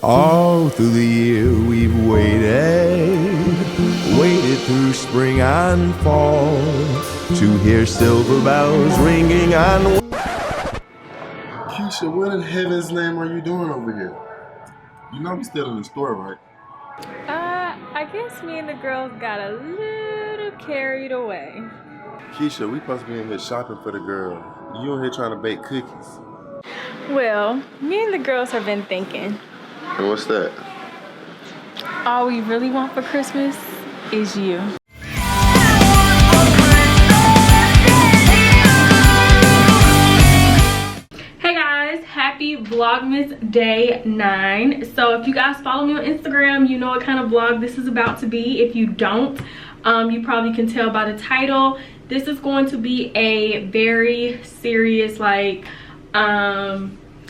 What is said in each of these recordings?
All through the year we've waited through spring and fall to hear silver bells ringing and... Keesha, what in heaven's name are you doing over here? You know we still in the store, right? I guess me and the girls got a little carried away. Keesha, we supposed to be in here shopping for the girl. You in here trying to bake cookies. Well, me and the girls have been thinking. And what's that? All we really want for Christmas is you. Hey guys, happy Vlogmas day 9. So if you guys follow me on Instagram, you know what kind of vlog this is about to be. If you don't, you probably can tell by the title. This is going to be a very serious, like,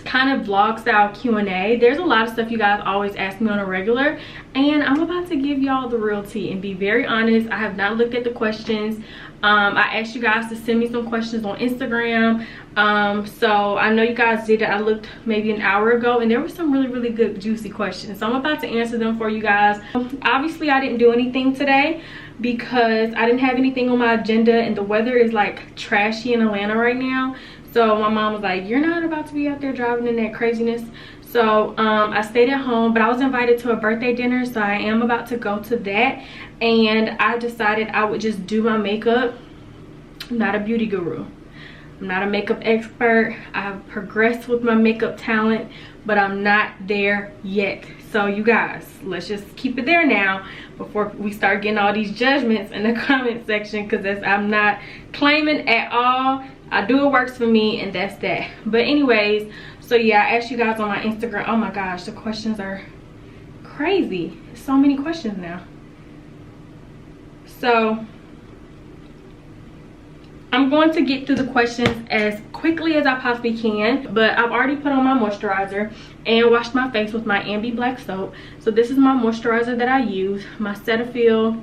kind of vlog style Q&A. There's a lot of stuff you guys always ask me on a regular, and I'm about to give y'all the real tea and be very honest. I have not looked at the questions. I asked you guys to send me some questions on Instagram, so I know you guys did it. I looked maybe an hour ago and there were some really good juicy questions, so I'm about to answer them for you guys. Obviously I didn't do anything today because I didn't have anything on my agenda, and the weather is like trashy in Atlanta right now. So my mom was like, you're not about to be out there driving in that craziness. So I stayed at home, but I was invited to a birthday dinner, so I am about to go to that. And I decided I would just do my makeup. I'm not a beauty guru. I'm not a makeup expert. I've progressed with my makeup talent, but I'm not there yet. So you guys, let's just keep it there now before we start getting all these judgments in the comment section, because I'm not claiming at all. I do what works for me, and that's that. But anyways, so yeah, I asked you guys on my Instagram. Oh my gosh, the questions are crazy. So many questions now. So I'm going to get through the questions as quickly as I possibly can, but I've already put on my moisturizer and washed my face with my Ambi Black soap. So this is my moisturizer that I use, my Cetaphil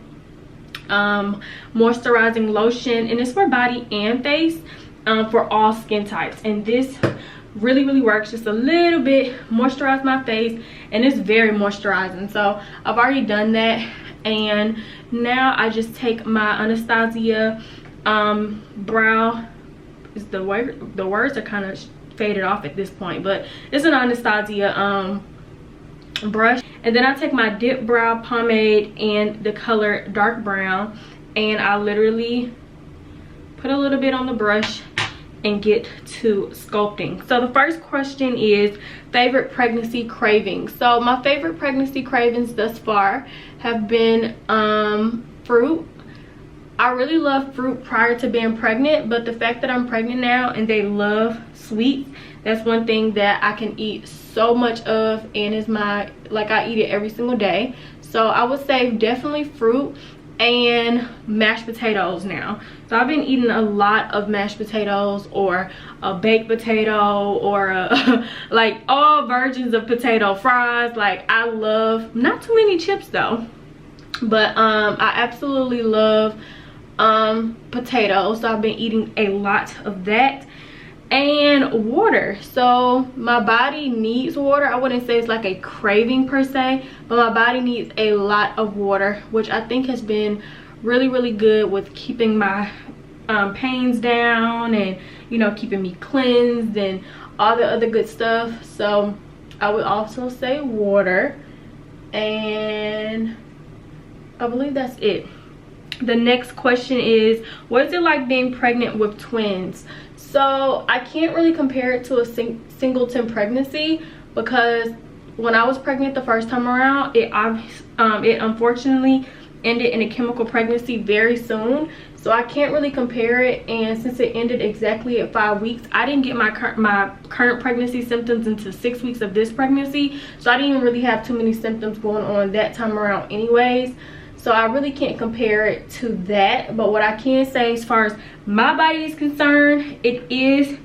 moisturizing lotion, and it's for body and face, for all skin types. And this really works. Just a little bit, moisturize my face, and it's very moisturizing. So I've already done that, and now I just take my Anastasia brow, is the words are kind of faded off at this point, but it's an Anastasia brush, and then I take my dip brow pomade in the color dark brown, and I literally put a little bit on the brush and get to sculpting. So the first question is favorite pregnancy cravings. So my favorite pregnancy cravings thus far have been fruit. I really love fruit prior to being pregnant, but the fact that I'm pregnant now and they love sweets, that's one thing that I can eat so much of, and is my, like, I eat it every single day. So I would say definitely fruit and mashed potatoes now. So I've been eating a lot of mashed potatoes, or a baked potato, or like all versions of potato, fries. Like, I love, not too many chips though, but I absolutely love potatoes. So I've been eating a lot of that, and water. So my body needs water. I wouldn't say it's like a craving per se, but my body needs a lot of water, which I think has been really good with keeping my pains down, and, you know, keeping me cleansed and all the other good stuff. So I would also say water, and I believe that's it. The next question is, what is it like being pregnant with twins? So I can't really compare it to a singleton pregnancy, because when I was pregnant the first time around, it unfortunately ended in a chemical pregnancy very soon. So I can't really compare it, and since it ended exactly at 5 weeks, I didn't get my current pregnancy symptoms until 6 weeks of this pregnancy. So I didn't really have too many symptoms going on that time around anyways. So I really can't compare it to that. But what I can say, as far as my body is concerned, it is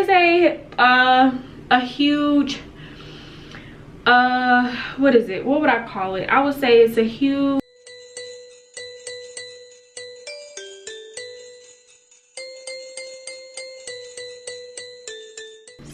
a huge, what is it? What would I call it? I would say it's a huge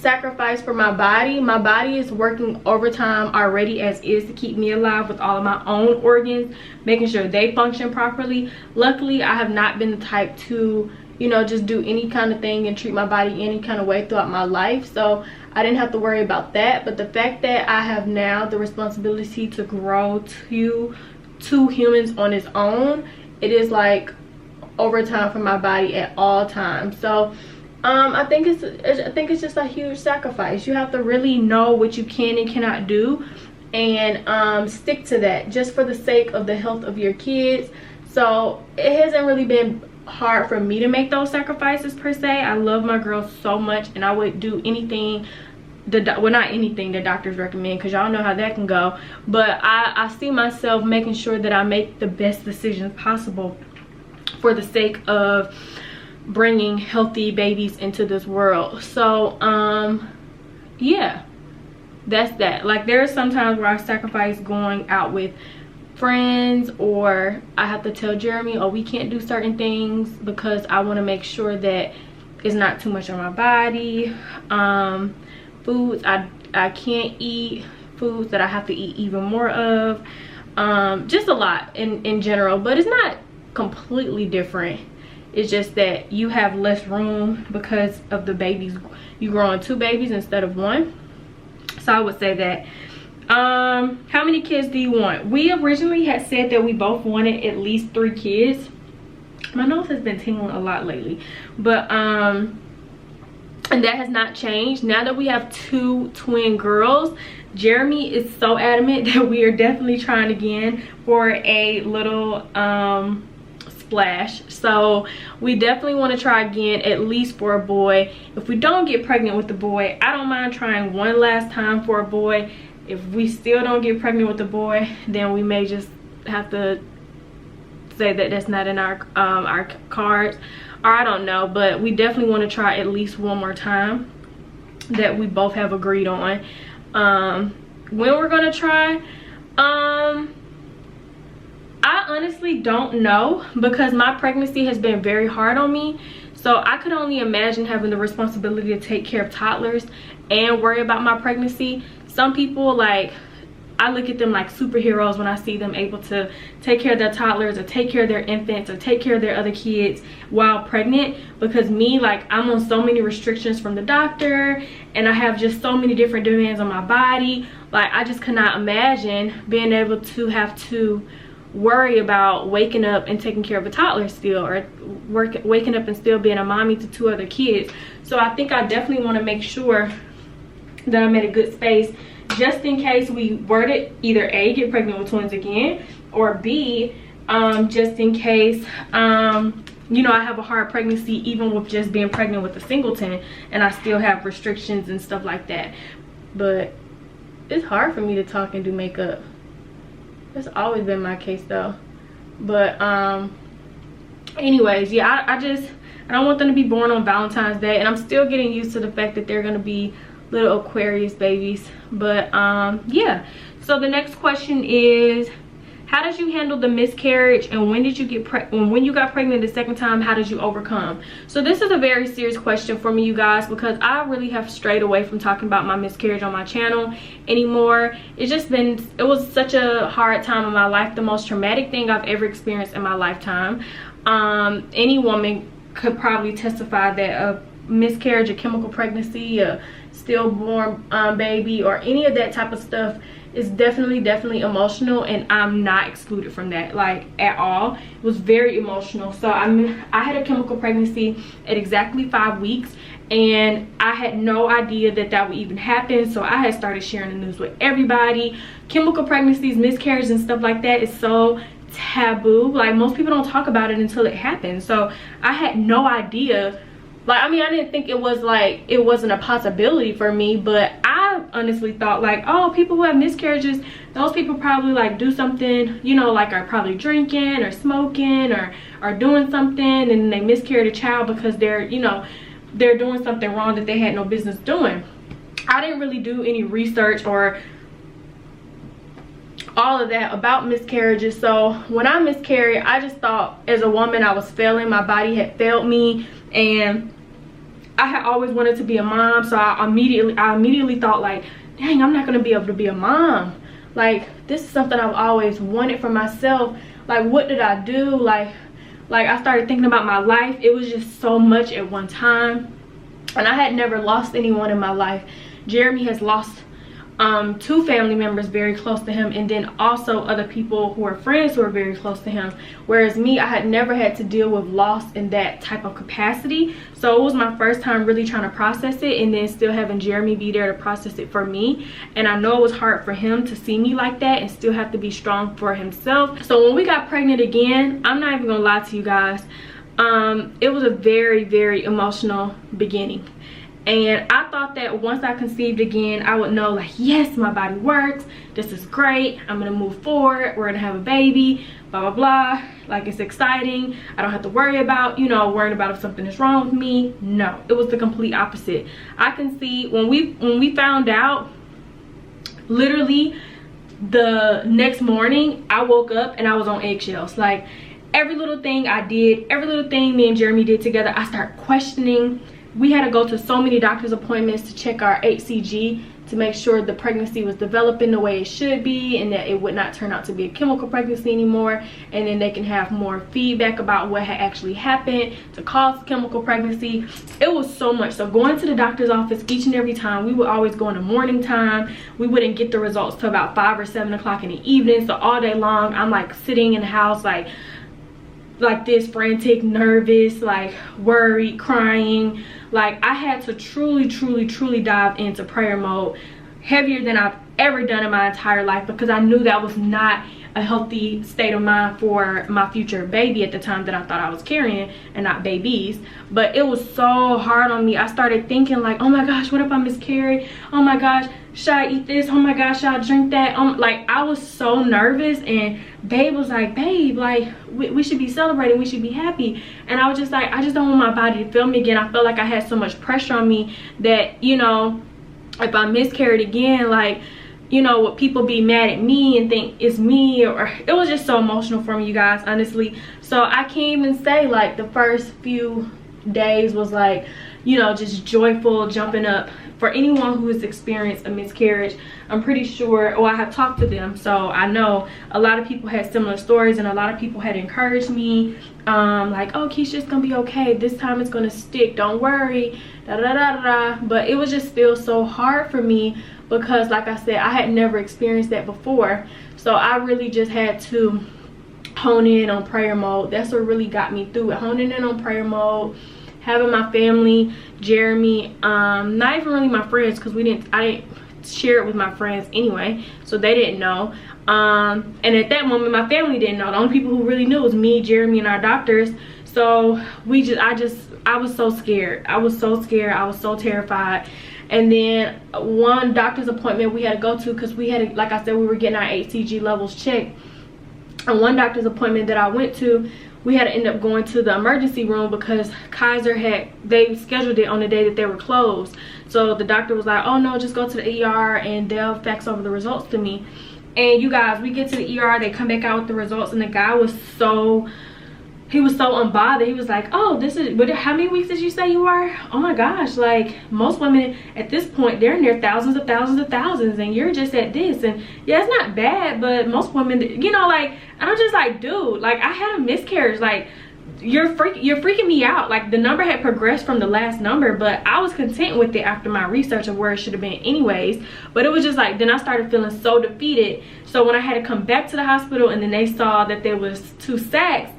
sacrifice for my body. My body is working overtime already as is to keep me alive with all of my own organs, making sure they function properly. Luckily, I have not been the type to, you know, just do any kind of thing and treat my body any kind of way throughout my life. So I didn't have to worry about that. But the fact that I have now the responsibility to grow two humans on its own, it is like overtime for my body at all times. So I think it's just a huge sacrifice. You have to really know what you can and cannot do, and stick to that just for the sake of the health of your kids. So it hasn't really been hard for me to make those sacrifices per se. I love my girls so much, and I would do anything well, not anything that doctors recommend, because y'all know how that can go, but I see myself making sure that I make the best decisions possible for the sake of bringing healthy babies into this world. So yeah, that's that. Like, there are some times where I sacrifice going out with friends, or I have to tell Jeremy, oh, we can't do certain things because I want to make sure that it's not too much on my body. Foods I can't eat, foods that I have to eat even more of, just a lot in general. But it's not completely different. It's just that you have less room because of the babies. You grow on 2 babies instead of 1. So I would say that. How many kids do you want? We originally had said that we both wanted at least 3 kids. My nose has been tingling a lot lately, but and that has not changed. Now that we have 2 twin girls, Jeremy is so adamant that we are definitely trying again for a little splash. So we definitely want to try again, at least for a boy. If we don't get pregnant with the boy, I don't mind trying one last time for a boy. If we still don't get pregnant with the boy, then we may just have to say that that's not in our cards, or I don't know. But we definitely want to try at least one more time that we both have agreed on. When we're gonna try, I honestly don't know, because my pregnancy has been very hard on me. So I could only imagine having the responsibility to take care of toddlers and worry about my pregnancy. Some people, like, I look at them like superheroes when I see them able to take care of their toddlers, or take care of their infants, or take care of their other kids while pregnant. Because me, like, I'm on so many restrictions from the doctor, and I have just so many different demands on my body. Like, I just cannot imagine being able to have to worry about waking up and taking care of a toddler still, or waking up and still being a mommy to 2 other kids. So I think I definitely want to make sure that I'm in a good space, just in case we were to either A, get pregnant with twins again, or B, just in case you know, I have a hard pregnancy, even with just being pregnant with a singleton, and I still have restrictions and stuff like that. But it's hard for me to talk and do makeup. That's always been my case though. But anyways, yeah, I don't want them to be born on Valentine's Day, and I'm still getting used to the fact that they're gonna be little Aquarius babies. But yeah, so the next question is, how did you handle the miscarriage, and when did you get when you got pregnant the second time, how did you overcome? So this is a very serious question for me, you guys, because I really have strayed away from talking about my miscarriage on my channel anymore. It was such a hard time in my life, the most traumatic thing I've ever experienced in my lifetime. Any woman could probably testify that a miscarriage, a chemical pregnancy, a stillborn baby, or any of that type of stuff is definitely emotional, and I'm not excluded from that, like, at all. It was very emotional. So I had a chemical pregnancy at exactly 5 weeks, and I had no idea that that would even happen. So I had started sharing the news with everybody. Chemical pregnancies, miscarriages, and stuff like that is so taboo. Like, most people don't talk about it until it happens. So I had no idea. Like, I mean, I didn't think it wasn't a possibility for me, but I honestly thought, like, oh, people who have miscarriages, those people probably, like, do something, you know, like, are probably drinking or smoking or are doing something, and they miscarried a child because they're, you know, they're doing something wrong that they had no business doing. I didn't really do any research or all of that about miscarriages. So when I miscarried, I just thought, as a woman, I was failing. My body had failed me, and I had always wanted to be a mom, so I immediately thought like, dang, I'm not gonna be able to be a mom. Like, this is something I've always wanted for myself. Like, what did I do? Like I started thinking about my life. It was just so much at one time, and I had never lost anyone in my life. Jeremy has lost 2 family members very close to him, and then also other people who are friends who are very close to him, whereas me, I had never had to deal with loss in that type of capacity. So it was my first time really trying to process it, and then still having Jeremy be there to process it for me. And I know it was hard for him to see me like that and still have to be strong for himself. So when we got pregnant again, I'm not even gonna lie to you guys, it was a very, very emotional beginning. And I thought that once I conceived again, I would know like, yes, my body works, this is great, I'm gonna move forward, we're gonna have a baby, blah blah blah. Like, it's exciting, I don't have to worry about, you know, worrying about if something is wrong with me. No, it was the complete opposite. I can see when we found out, literally the next morning I woke up and I was on eggshells. Like, every little thing I did, every little thing me and Jeremy did together, I started questioning. We had to go to so many doctor's appointments to check our HCG to make sure the pregnancy was developing the way it should be, and that it would not turn out to be a chemical pregnancy anymore, and then they can have more feedback about what had actually happened to cause chemical pregnancy. It was so much. So going to the doctor's office each and every time, we would always go in the morning time. We wouldn't get the results till about 5 or 7 o'clock in the evening. So all day long I'm like sitting in the house like this, frantic, nervous, like worried, crying. Like, I had to truly dive into prayer mode, heavier than I've ever done in my entire life, because I knew that was not a healthy state of mind for my future baby at the time that I thought I was carrying, and not babies. But it was so hard on me. I started thinking like, oh my gosh, what if I miscarry? Oh my gosh, should I eat this? Oh my gosh, should I drink that? Like, I was so nervous, and babe was like, babe, like, we should be celebrating, we should be happy. And I was just like, I just don't want my body to feel me again. I felt like I had so much pressure on me that, you know, if I miscarried again, like, you know, would people be mad at me and think it's me? Or it was just so emotional for me, you guys, honestly. So I can't even say like the first few days was like, you know, just joyful, jumping up. For anyone who has experienced a miscarriage, I'm pretty sure, or I have talked to them, so I know a lot of people had similar stories, and a lot of people had encouraged me, like, oh, Keesha, it's gonna be okay, this time it's gonna stick, don't worry, da da da da. But it was just still so hard for me, because like I said, I had never experienced that before. So I really just had to hone in on prayer mode. That's what really got me through it, honing in on prayer mode, having my family, Jeremy, not even really my friends, because I didn't share it with my friends anyway, so they didn't know. And at that moment my family didn't know. The only people who really knew was me, Jeremy, and our doctors. So I was so scared. I was so scared, I was so terrified. And then one doctor's appointment we had to go to, because we had to, like I said, we were getting our HCG levels checked. And one doctor's appointment that I went to, we had to end up going to the emergency room because Kaiser they scheduled it on the day that they were closed. So the doctor was like, oh no, just go to the ER and they'll fax over the results to me. And you guys, we get to the ER, they come back out with the results, and the guy was so unbothered. He was like, oh, how many weeks did you say you are? Oh my gosh, like, most women at this point, they're in their thousands, and you're just at this. And yeah, it's not bad, but most women, you know, like, and I'm just like, dude, like, I had a miscarriage, like, you're freaking me out. Like, the number had progressed from the last number, but I was content with it after my research of where it should have been anyways. But it was just like, then I started feeling so defeated. So when I had to come back to the hospital and then they saw that there was 2 sacs,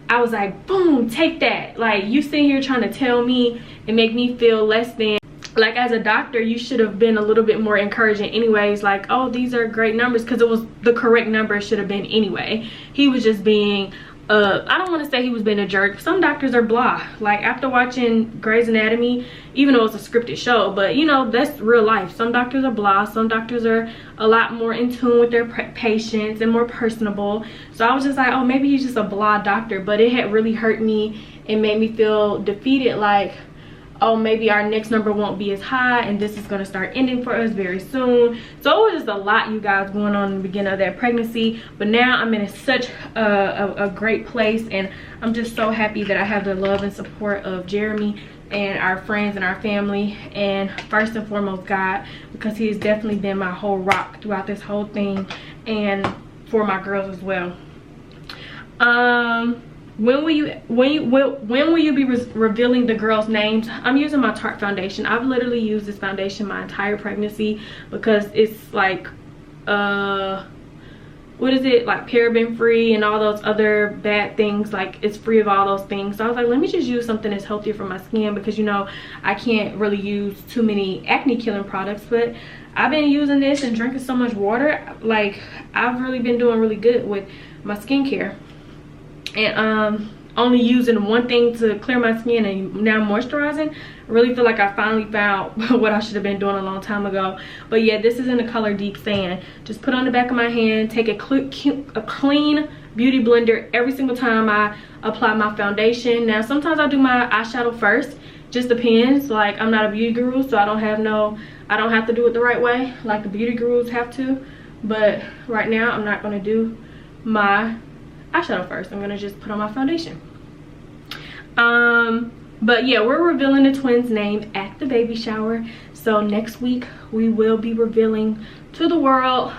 I was like, boom, take that. Like, you sitting here trying to tell me and make me feel less than. Like, as a doctor, you should have been a little bit more encouraging anyways. Like, oh, these are great numbers, because it was the correct number it should have been anyway. He was just being, I don't want to say he was being a jerk. Some doctors are blah. Like, after watching Grey's Anatomy, even though it's a scripted show, but you know, that's real life. Some doctors are blah. Some doctors are a lot more in tune with their patients and more personable. So I was just like, oh, maybe he's just a blah doctor. But it had really hurt me and made me feel defeated, like, oh, maybe our next number won't be as high, and this is going to start ending for us very soon. So it was just a lot, you guys, going on in the beginning of that pregnancy. But now I'm in such a great place, and I'm just so happy that I have the love and support of Jeremy, and our friends and our family, and first and foremost God, because he has definitely been my whole rock throughout this whole thing, and for my girls as well. When will you be revealing the girls' names? I'm using my Tarte foundation. I've literally used this foundation my entire pregnancy because it's like what is it, like paraben free and all those other bad things. Like, it's free of all those things. So I was like, let me just use something that's healthier for my skin, because you know I can't really use too many acne killing products. But I've been using this and drinking so much water. Like, I've really been doing really good with my skincare, and only using one thing to clear my skin and now moisturizing. I really feel like I finally found what I should have been doing a long time ago. But yeah, this is in the color Deep Sand. Just put on the back of my hand, take a clean beauty blender every single time I apply my foundation. Now sometimes I do my eyeshadow first, just depends. Like, I'm not a beauty guru, so I don't have to do it the right way like the beauty gurus have to. But right now I'm not going to do my eyeshadow first. I'm gonna just put on my foundation. But yeah, we're revealing the twins' name at the baby shower. So next week we will be revealing to the world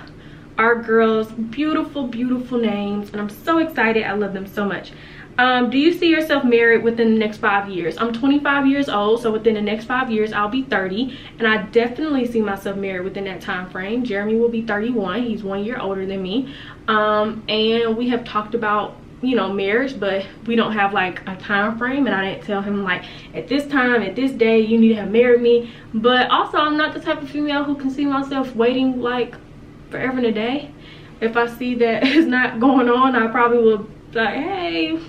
our girls' beautiful names, and I'm so excited. I love them so much. Do you see yourself married within the next 5 years? I'm 25 years old, so within the next 5 years I'll be 30, and I definitely see myself married within that time frame. Jeremy will be 31. He's 1 year older than me, and we have talked about, you know, marriage, but we don't have like a time frame, and I didn't tell him like at this time, at this day, you need to have married me. But also, I'm not the type of female who can see myself waiting like forever and a day. If I see that it's not going on, I probably will be like, hey,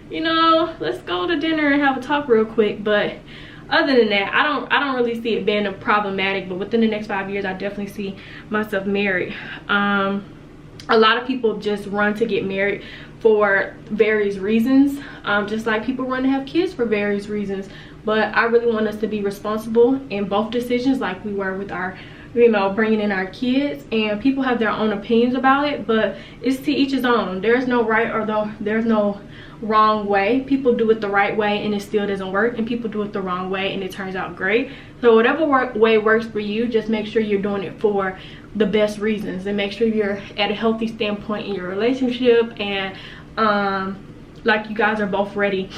you know, let's go to dinner and have a talk real quick. But other than that, I don't really see it being a problematic. But within the next 5 years, I definitely see myself married. A lot of people just run to get married for various reasons, just like people run to have kids for various reasons. But I really want us to be responsible in both decisions, like we were with our, you know, bringing in our kids. And people have their own opinions about it, but it's to each his own. There's no right or there's no wrong way. People do it the right way and it still doesn't work, and people do it the wrong way and it turns out great. So whatever way works for you, just make sure you're doing it for the best reasons, and make sure you're at a healthy standpoint in your relationship, and like you guys are both ready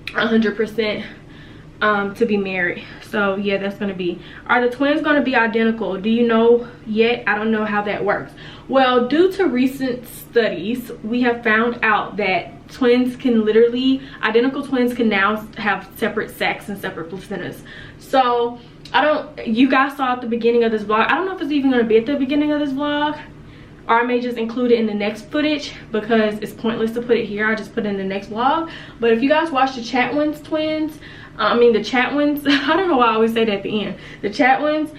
100% to be married. So yeah, that's gonna be, are the twins gonna be identical? Do you know yet? I don't know how that works. Well, due to recent studies, we have found out that twins can literally, identical twins can now have separate sacs and separate placentas. So you guys saw at the beginning of this vlog, I don't know if it's even going to be at the beginning of this vlog, or I may just include it in the next footage because it's pointless to put it here. I just put it in the next vlog. But if you guys watch the Chatwins twins, I don't know why I always say that at the end. The Chatwins,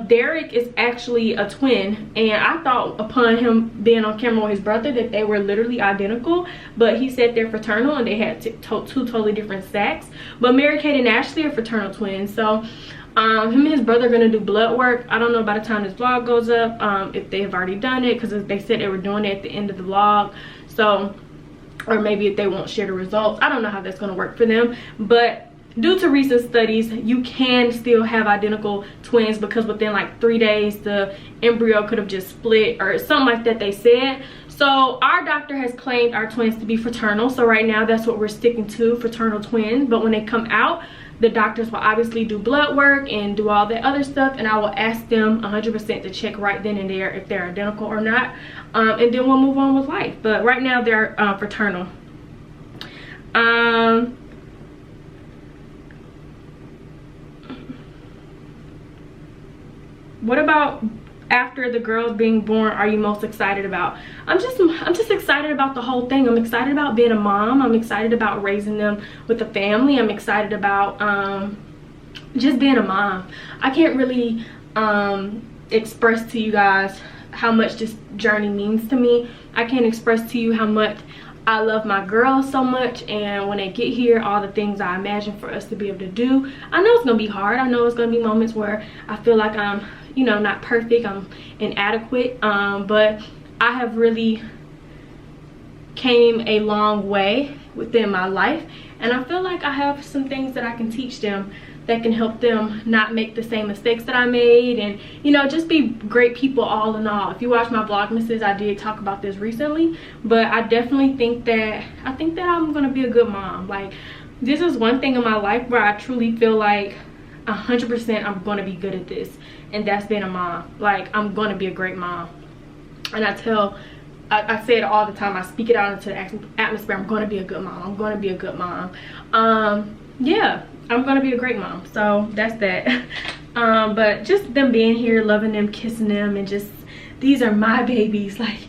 Derek is actually a twin, and I thought upon him being on camera with his brother that they were literally identical, but he said they're fraternal and they had two totally different sacs. But Mary-Kate and Ashley are fraternal twins. So him and his brother are gonna do blood work. I don't know by the time this vlog goes up if they have already done it, because they said they were doing it at the end of the vlog. So, or maybe if they won't share the results, I don't know how that's going to work for them. But due to recent studies, you can still have identical twins, because within like 3 days the embryo could have just split or something like that, they said. So our doctor has claimed our twins to be fraternal, so right now that's what we're sticking to, fraternal twins. But when they come out, the doctors will obviously do blood work and do all that other stuff, and I will ask them 100% to check right then and there if they're identical or not, and then we'll move on with life. But right now they're fraternal. What about after the girls being born are you most excited about? I'm just excited about the whole thing. I'm excited about being a mom. I'm excited about raising them with a family. I'm excited about just being a mom. I can't really express to you guys how much this journey means to me. I can't express to you how much I love my girls so much, and when they get here, all the things I imagine for us to be able to do. I know it's gonna be hard. I know it's gonna be moments where I feel like I'm, you know, not perfect, I'm inadequate, but I have really came a long way within my life, and I feel like I have some things that I can teach them that can help them not make the same mistakes that I made, and you know, just be great people all in all. If you watch my Vlogmases, I did talk about this recently, but I definitely think that I'm gonna be a good mom. Like, this is one thing in my life where I truly feel like 100% I'm gonna be good at this, and that's being a mom. Like, I'm gonna be a great mom. And I say it all the time. I speak it out into the atmosphere. I'm gonna be a good mom. I'm gonna be a good mom. Yeah, I'm gonna be a great mom. So that's that. But just them being here, loving them, kissing them, and just, these are my babies. Like,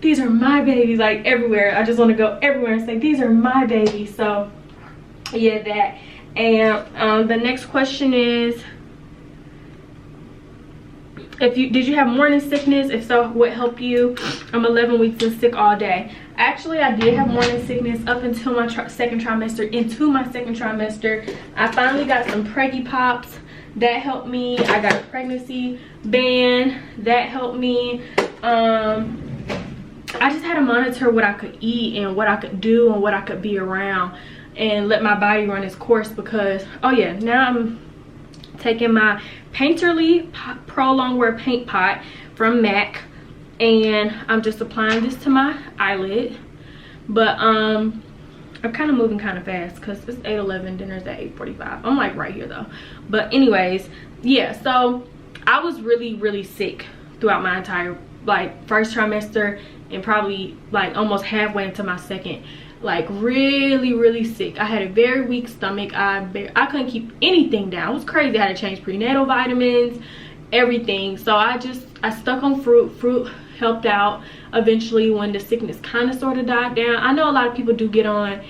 these are my babies. Like, everywhere. I just want to go everywhere and say, these are my babies. So yeah, that. And the next question is, did you have morning sickness? If so, what helped you? I'm 11 weeks and sick all day. Actually, I did have morning sickness up until my second trimester. Into my second trimester, I finally got some preggy pops. That helped me. I got a pregnancy band. That helped me. I just had to monitor what I could eat and what I could do and what I could be around, and let my body run its course. Because, oh yeah, now I'm taking my Painterly Pro Longwear paint pot from MAC, and I'm just applying this to my eyelid. But I'm kind of moving kind of fast because it's 8:11, dinner's at 8:45. I'm like right here though. But anyways, yeah, so I was really sick throughout my entire like first trimester, and probably like almost halfway into my second. Like really sick. I had a very weak stomach. I couldn't keep anything down. It was crazy. I had to change prenatal vitamins, everything. So I stuck on fruit helped out eventually when the sickness kind of sort of died down. I know a lot of people do get on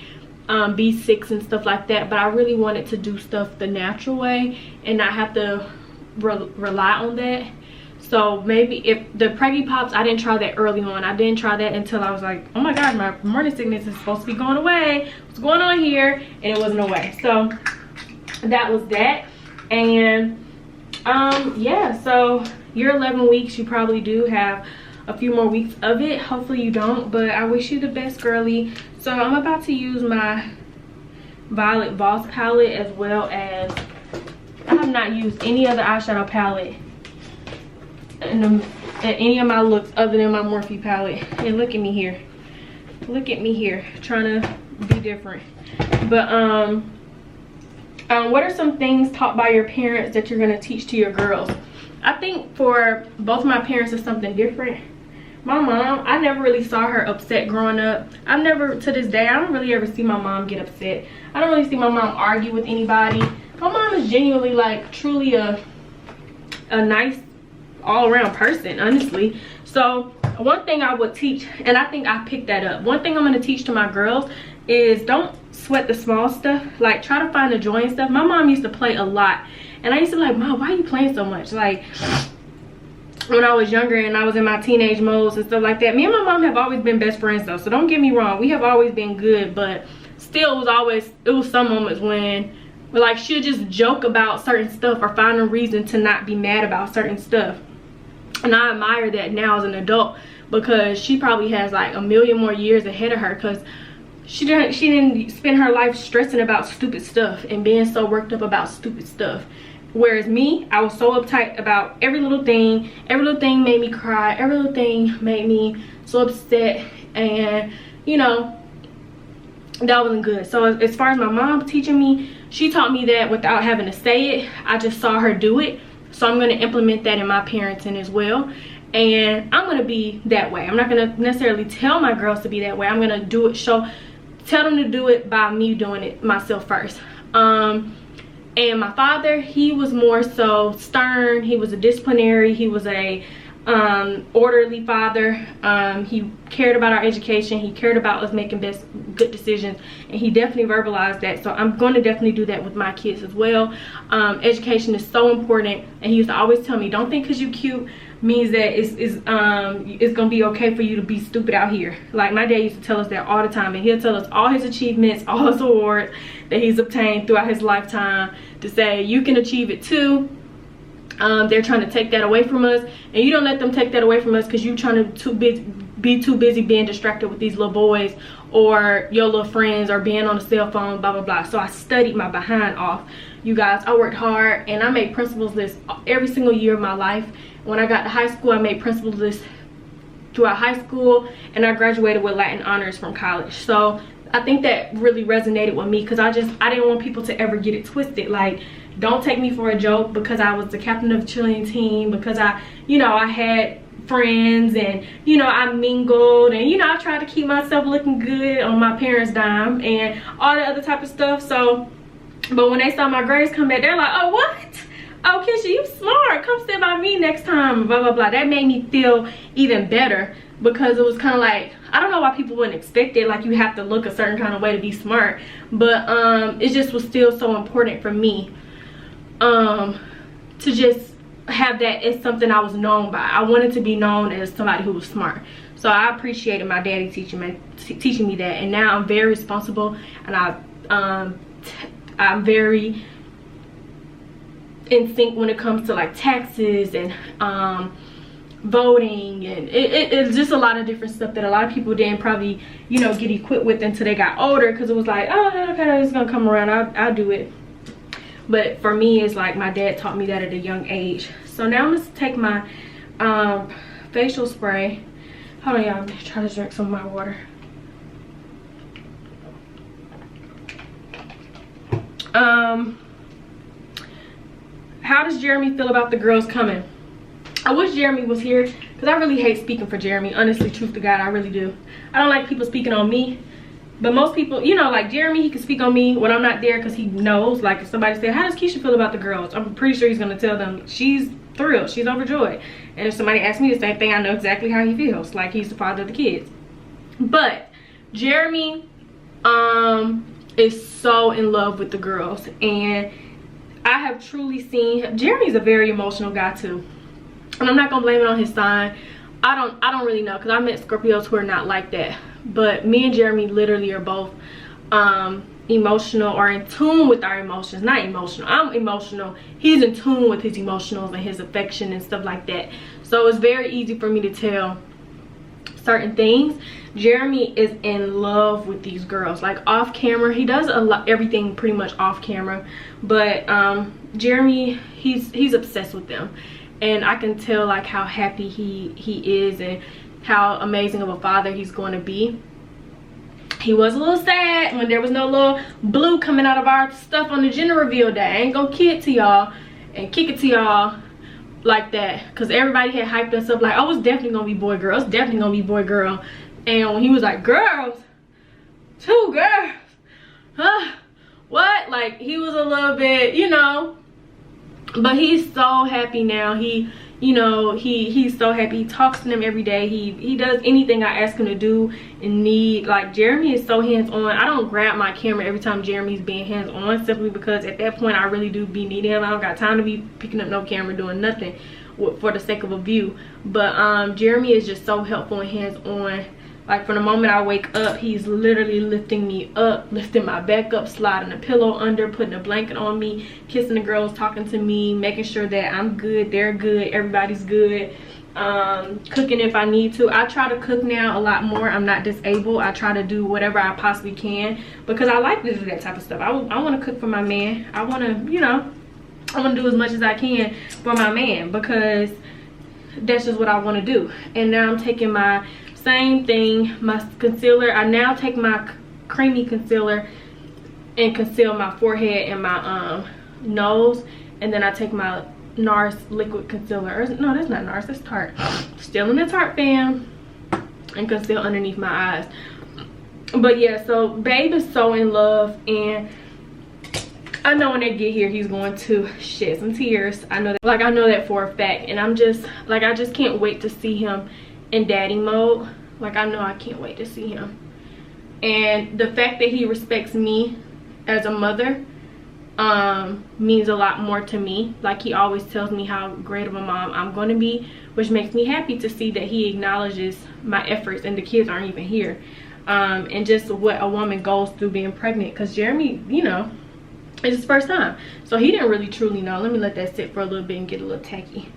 B6 and stuff like that, but I really wanted to do stuff the natural way and not have to rely on that. So maybe if the preggy pops, I didn't try that early on. I didn't try that until I was like, oh my god, my morning sickness is supposed to be going away. What's going on here? And it wasn't away. So that was that. And yeah, so you're 11 weeks. You probably do have a few more weeks of it. Hopefully you don't, but I wish you the best, girly. So I'm about to use my Violet Voss palette, as well as I have not used any other eyeshadow palette in any of my looks other than my Morphe palette. And look at me here, trying to be different. But what are some things taught by your parents that you're going to teach to your girls? I think for both my parents it's something different. My mom, I never really saw her upset growing up. I've never, to this day, I don't really ever see my mom get upset. I don't really see my mom argue with anybody. My mom is genuinely, like, truly a nice all-around person, honestly. So one thing I would teach, and I think I picked that up, one thing I'm going to teach to my girls is don't sweat the small stuff. Like, try to find the joy in stuff. My mom used to play a lot, and I used to be like, Mom, why are you playing so much? Like, when I was younger and I was in my teenage modes and stuff like that. Me and my mom have always been best friends though, so don't get me wrong, we have always been good, but still it was some moments when, like, she'll just joke about certain stuff or find a reason to not be mad about certain stuff. And I admire that now as an adult, because she probably has like a million more years ahead of her, because she didn't spend her life stressing about stupid stuff and being so worked up about stupid stuff. Whereas me, I was so uptight about every little thing. Every little thing made me cry. Every little thing made me so upset. And, you know, that wasn't good. So as far as my mom teaching me, she taught me that without having to say it. I just saw her do it. So I'm going to implement that in my parenting as well. And I'm going to be that way. I'm not going to necessarily tell my girls to be that way. I'm going to do it, tell them to do it by me doing it myself first. And my father, he was more so stern. He was a disciplinary. He was a orderly father. He cared about our education. He cared about us making good decisions, and he definitely verbalized that. So I'm going to definitely do that with my kids as well. Education is so important, and he used to always tell me, don't think because you're cute means that it's gonna be okay for you to be stupid out here. Like, my dad used to tell us that all the time, and he'll tell us all his achievements, all his awards that he's obtained throughout his lifetime, to say you can achieve it too. They're trying to take that away from us, and you don't let them take that away from us because you're trying to be too busy being distracted with these little boys or your little friends or being on the cell phone, blah blah blah. So I studied my behind off, you guys. I worked hard and I made principles lists every single year of my life. When I got to high school, I made principles lists throughout high school, and I graduated with Latin honors from college. So I think that really resonated with me, because I didn't want people to ever get it twisted. Like, don't take me for a joke because I was the captain of the cheerleading team, because I had friends, and I mingled, and I tried to keep myself looking good on my parents' dime and all that other type of stuff. So, but when they saw my grades come back, they're like, oh, what? Oh, Keesha, you smart, come sit by me next time, blah blah blah. That made me feel even better, because it was kind of like, I don't know why people wouldn't expect it, like you have to look a certain kind of way to be smart, but it just was still so important for me to just have that as something I was known by. I wanted to be known as somebody who was smart. So I appreciated my daddy teaching me that, and now I'm very responsible, and I'm very in sync when it comes to like taxes and voting, and it's just a lot of different stuff that a lot of people didn't probably get equipped with until they got older, because it was like, oh okay, it's gonna come around, I'll do it. But for me, it's like my dad taught me that at a young age. So now I'm gonna take my facial spray. Hold on, y'all, I'm trying to drink some of my water. How does Jeremy feel about the girls coming? I wish Jeremy was here, because I really hate speaking for Jeremy. Honestly, truth to God, I really do. I don't like people speaking on me. But most people, like Jeremy, he can speak on me when I'm not there, because he knows. Like, if somebody said, how does Keesha feel about the girls? I'm pretty sure he's going to tell them she's thrilled, she's overjoyed. And if somebody asks me the same thing, I know exactly how he feels. Like, he's the father of the kids. But Jeremy is so in love with the girls. And I have truly seen, Jeremy's a very emotional guy too. And I'm not going to blame it on his sign. I don't really know, because I met Scorpios who are not like that. But me and Jeremy literally are both emotional, or in tune with our emotions. Not emotional, I'm emotional, he's in tune with his emotionals and his affection and stuff like that. So it's very easy for me to tell certain things. Jeremy is in love with these girls, like off camera. He does everything pretty much off camera, but Jeremy, he's obsessed with them. And I can tell like how happy he is, and how amazing of a father he's going to be. He was a little sad when there was no little blue coming out of our stuff on the gender reveal day. I ain't gonna kick it to y'all and kick it to y'all like that, because everybody had hyped us up like, oh, it's definitely gonna be boy girl, it's definitely gonna be boy girl. And when he was like, girls, 2 girls, huh, what? Like, he was a little bit, but he's so happy now. He's so happy. He talks to them every day. He does anything I ask him to do and need. Like, Jeremy is so hands-on. I don't grab my camera every time Jeremy's being hands-on, simply because at that point I really do be needing him. I don't got time to be picking up no camera doing nothing for the sake of a view. But Jeremy is just so helpful and hands-on. Like, from the moment I wake up, he's literally lifting me up, lifting my back up, sliding a pillow under, putting a blanket on me, kissing the girls, talking to me, making sure that I'm good, they're good, everybody's good. Cooking if I need to. I try to cook now a lot more. I'm not disabled. I try to do whatever I possibly can, because I like to do that type of stuff. I want to cook for my man. I want to, I want to do as much as I can for my man, because that's just what I want to do. And now I'm taking my same thing, my concealer. I now take my creamy concealer and conceal my forehead and my nose, and then I take my NARS liquid concealer, no, that's not NARS, that's Tarte, still in the Tarte fam, and conceal underneath my eyes. But yeah, so babe is so in love, and I know when they get here he's going to shed some tears. I know that, like, I know that for a fact. And I'm just like, I just can't wait to see him in daddy mode. Like, I know I can't wait to see him. And the fact that he respects me as a mother means a lot more to me. Like, he always tells me how great of a mom I'm going to be, which makes me happy to see that he acknowledges my efforts, and the kids aren't even here. And just what a woman goes through being pregnant, because Jeremy, it's his first time, so he didn't really truly know. Let me let that sit for a little bit and get a little tacky.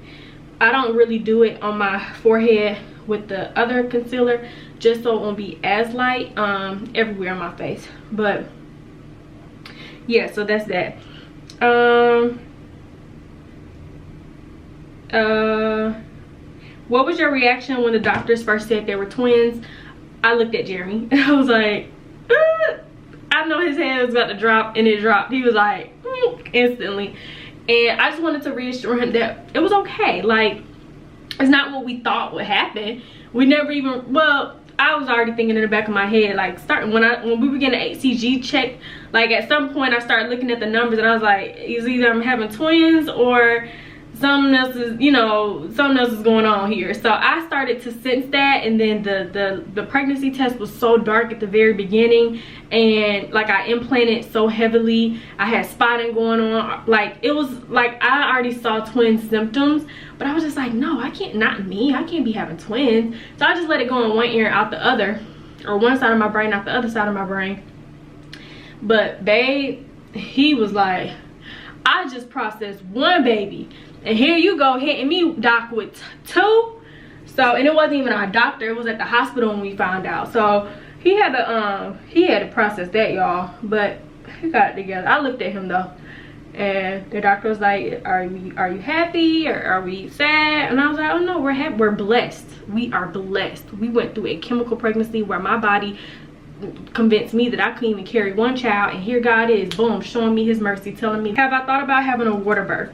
I don't really do it on my forehead with the other concealer, just so it won't be as light everywhere on my face. But yeah, so that's that. What was your reaction when the doctors first said they were twins? I looked at Jeremy and I was like, I know his head was about to drop, and it dropped. He was like, instantly. And I just wanted to reassure him that it was okay. Like, it's not what we thought would happen. We never even, well, I was already thinking in the back of my head, like, starting when we were getting an HCG check, like at some point I started looking at the numbers and I was like, it's either I'm having twins or something else is, you know, something else is going on here. So I started to sense that. And then the pregnancy test was so dark at the very beginning, and like I implanted so heavily, I had spotting going on, like it was like I already saw twin symptoms, but I was just like, no, I can't, not me, I can't be having twins. So I just let it go in one ear out the other, or one side of my brain out the other side of my brain. But babe, he was like, I just processed one baby, and here you go hitting me, doc, with two. So, and it wasn't even our doctor, it was at the hospital when we found out. So he had to process that, y'all. But he got it together. I looked at him though, and the doctor was like, are you happy or are we sad? And I was like, oh no, we're happy, we're blessed. We are blessed. We went through a chemical pregnancy where my body convinced me that I couldn't even carry one child, and here God is, boom, showing me his mercy, telling me, have I thought about having a water birth?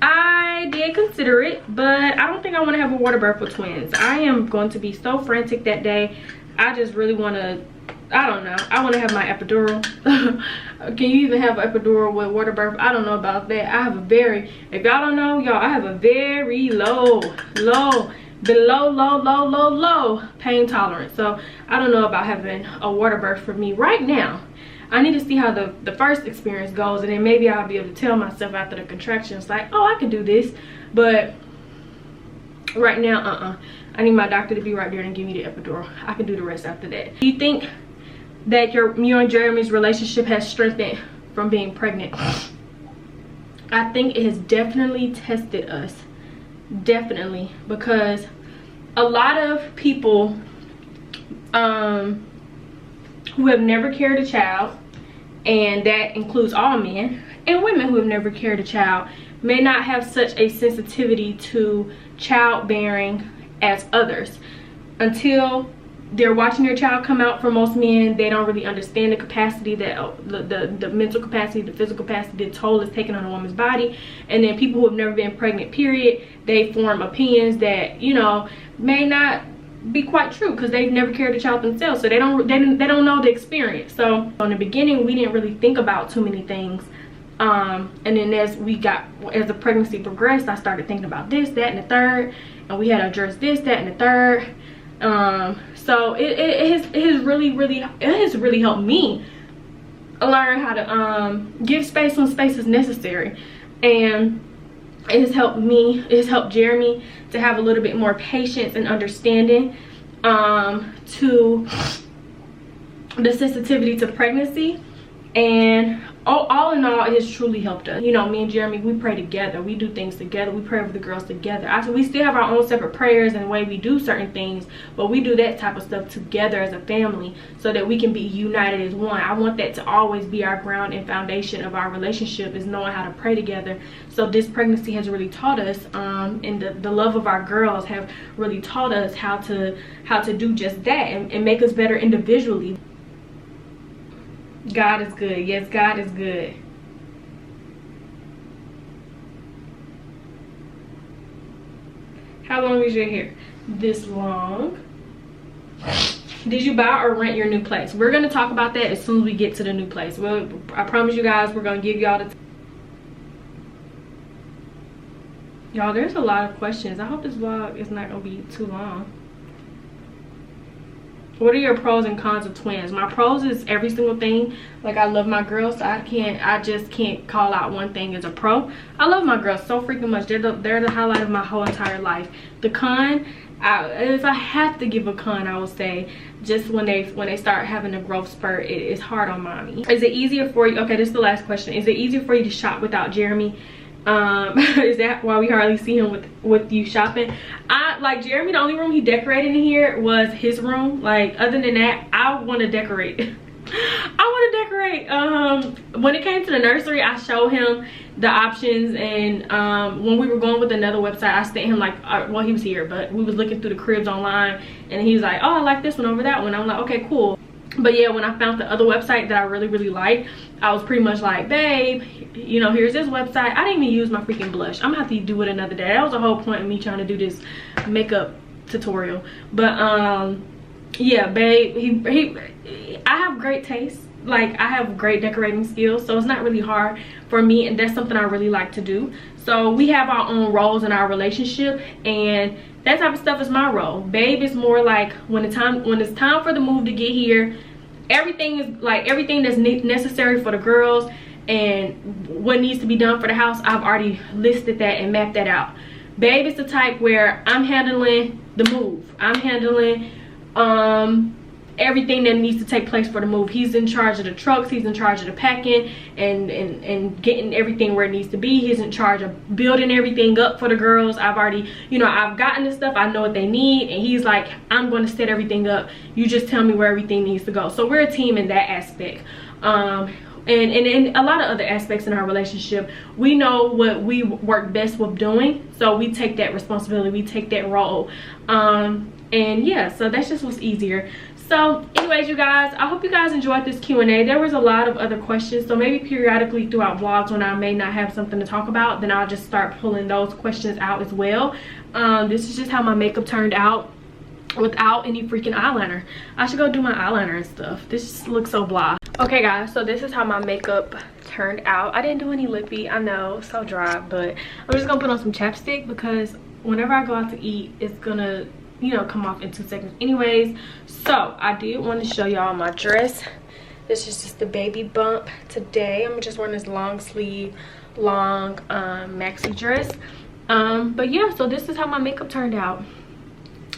I did consider it, but I don't think I want to have a water birth with twins. I am going to be so frantic that day. I just really want to, I don't know, I want to have my epidural. Can you even have an epidural with water birth? I don't know about that. I have a very, if y'all don't know, y'all, I have a very low pain tolerance. So I don't know about having a water birth for me right now. I need to see how the first experience goes, and then maybe I'll be able to tell myself after the contractions, like, oh, I can do this. But right now, I need my doctor to be right there and give me the epidural. I can do the rest after that. Do you think that you and Jeremy's relationship has strengthened from being pregnant? I think it has definitely tested us. Definitely. Because a lot of people who have never carried a child, and that includes all men and women who have never carried a child, may not have such a sensitivity to childbearing as others. Until they're watching their child come out, for most men, they don't really understand the capacity that the mental capacity, the physical capacity, the toll is taken on a woman's body. And then people who have never been pregnant, period, they form opinions that, you know, may not be quite true, because they've never carried a child themselves, so they don't know the experience. So in the beginning, we didn't really think about too many things, and then as the pregnancy progressed, I started thinking about this, that, and the third, and we had to address this, that, and the third. So it has really helped me learn how to give space when space is necessary. And it has helped Jeremy to have a little bit more patience and understanding to the sensitivity to pregnancy. And all in all, it has truly helped us. You know, me and Jeremy, we pray together, we do things together, we pray for the girls together. We still have our own separate prayers and the way we do certain things, but we do that type of stuff together as a family so that we can be united as one. I want that to always be our ground and foundation of our relationship, is knowing how to pray together. So this pregnancy has really taught us, and the love of our girls have really taught us how to do just that, and make us better individually. God is good. Yes, God is good. How long is your hair? This long. Did you buy or rent your new place? We're going to talk about that as soon as we get to the new place. Well, I promise you guys, we're going to give y'all the... Y'all, there's a lot of questions. I hope this vlog is not going to be too long. What are your pros and cons of twins? My pros is every single thing. Like, I love my girls, so I just can't call out one thing as a pro. I love my girls so freaking much. They're the highlight of my whole entire life. The con, if I have to give a con, I would say just when they start having a growth spurt, it's hard on mommy. Is it easier for you? Okay, this is the last question. Is it easier for you to shop without Jeremy? Is that why we hardly see him with you shopping? like Jeremy, the only room he decorated in here was his room. Like, other than that, I want to decorate. I want to decorate. When it came to the nursery, I showed him the options, and when we were going with another website, I sent him like, well, he was here, but we was looking through the cribs online, and he was like, oh, I like this one over that one. I'm like, okay, cool. But yeah, when I found the other website that I really liked, I was pretty much like, babe, you know, here's this website. I didn't even use my freaking blush. I'm gonna have to do it another day. That was the whole point of me trying to do this makeup tutorial. But yeah, babe, I have great taste. Like, I have great decorating skills, so it's not really hard for me, and that's something I really like to do. So we have our own roles in our relationship, and that type of stuff is my role. Babe is more like, when it's time for the move to get here, everything is like, everything that's necessary for the girls and what needs to be done for the house, I've already listed that and mapped that out. Babe is the type where I'm handling the move. I'm handling everything that needs to take place for the move. He's in charge of the trucks, he's in charge of the packing and getting everything where it needs to be. He's in charge of building everything up for the girls. I've already, you know, I've gotten the stuff, I know what they need, and he's like, I'm going to set everything up, you just tell me where everything needs to go. So we're a team in that aspect. And in a lot of other aspects in our relationship, we know what we work best with doing, so we take that responsibility, we take that role. And yeah, so that's just what's easier. So anyways, you guys, I hope you guys enjoyed this Q&A. There was a lot of other questions, so maybe periodically throughout vlogs when I may not have something to talk about, then I'll just start pulling those questions out as well. This is just how my makeup turned out without any freaking eyeliner. I should go do my eyeliner and stuff. This just looks so blah. Okay guys, so this is how my makeup turned out. I didn't do any lippy, I know, so dry, but I'm just gonna put on some chapstick because whenever I go out to eat, it's gonna, you know, come off in 2 seconds anyways. So I did want to show y'all my dress. This is just the baby bump today. I'm just wearing this long sleeve, long maxi dress. But yeah, so this is how my makeup turned out.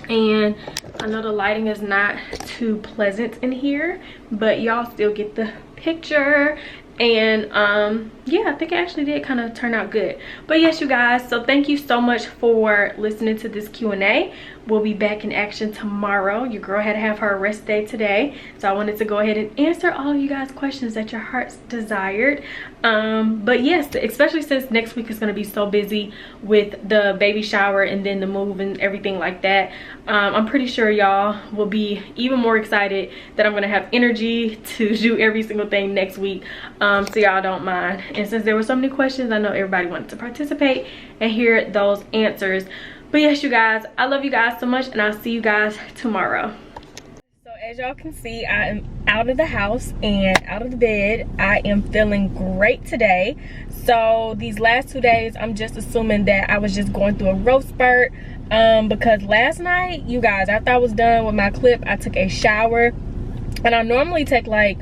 And I know the lighting is not too pleasant in here, but y'all still get the picture. And yeah, I think it actually did kind of turn out good. But yes, you guys, so thank you so much for listening to this Q&A. We'll be back in action tomorrow. Your girl had to have her rest day today, so I wanted to go ahead and answer all of you guys' questions that your hearts desired. But yes, especially since next week is going to be so busy with the baby shower and then the move and everything like that. I'm pretty sure y'all will be even more excited that I'm going to have energy to do every single thing next week, so y'all don't mind. And since there were so many questions, I know everybody wanted to participate and hear those answers. But yes, you guys, I love you guys so much, and I'll see you guys tomorrow. So as y'all can see, I am out of the house and out of the bed. I am feeling great today. So these last 2 days, I'm just assuming that I was just going through a growth spurt, because last night, you guys, after I was done with my clip, I took a shower. And I normally take like